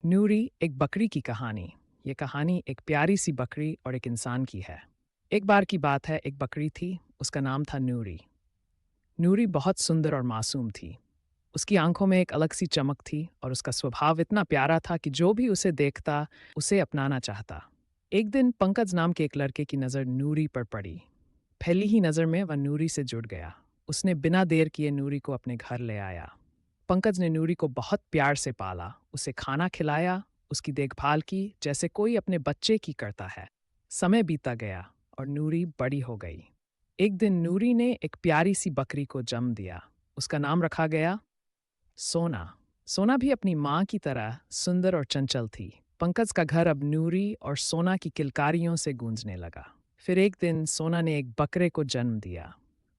नूरी एक बकरी की कहानी। ये कहानी एक प्यारी सी बकरी और एक इंसान की है। एक बार की बात है, एक बकरी थी। उसका नाम था नूरी। नूरी बहुत सुंदर और मासूम थी। उसकी आंखों में एक अलग सी चमक थी और उसका स्वभाव इतना प्यारा था कि जो भी उसे देखता उसे अपनाना चाहता। एक दिन पंकज नाम के एक लड़के की नज़र नूरी पर पड़ी। पहली ही नज़र में वह नूरी से जुड़ गया। उसने बिना देर किए नूरी को अपने घर ले आया। पंकज ने नूरी को बहुत प्यार से पाला, उसे खाना खिलाया, उसकी देखभाल की जैसे कोई अपने बच्चे की करता है। समय बीता गया और नूरी बड़ी हो गई। एक दिन नूरी ने एक प्यारी सी बकरी को जन्म दिया। उसका नाम रखा गया सोना। सोना भी अपनी माँ की तरह सुंदर और चंचल थी। पंकज का घर अब नूरी और सोना की किलकारियों से गूंजने लगा। फिर एक दिन सोना ने एक बकरे को जन्म दिया।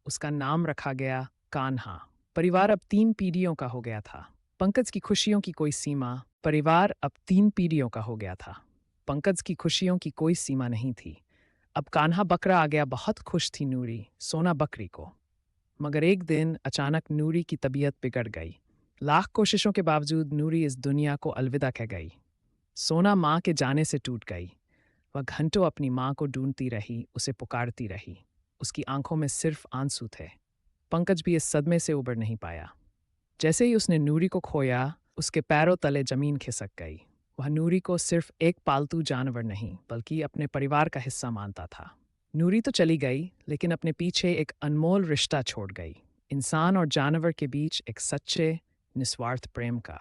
उसका नाम रखा गया कान्हा। परिवार अब 3 पीढ़ियों का हो गया था। पंकज की खुशियों की कोई सीमा। परिवार अब 3 पीढ़ियों का हो गया था। पंकज की खुशियों की कोई सीमा नहीं थी। अब कान्हा बकरा आ गया। बहुत खुश थी नूरी सोना बकरी को। मगर एक दिन अचानक नूरी की तबीयत बिगड़ गई। लाख कोशिशों के बावजूद नूरी इस दुनिया को अलविदा कह गई। सोना माँ के जाने से टूट गई। वह घंटों अपनी माँ को ढूंढती रही, उसे पुकारती रही। उसकी आंखों में सिर्फ आंसू थे। पंकज भी इस सदमे से उबर नहीं पाया। जैसे ही उसने नूरी को खोया, उसके पैरों तले जमीन खिसक गई। वह नूरी को सिर्फ एक पालतू जानवर नहीं, बल्कि अपने परिवार का हिस्सा मानता था। नूरी तो चली गई, लेकिन अपने पीछे एक अनमोल रिश्ता छोड़ गई। इंसान और जानवर के बीच एक सच्चे, निस्वार्थ प्रेम का।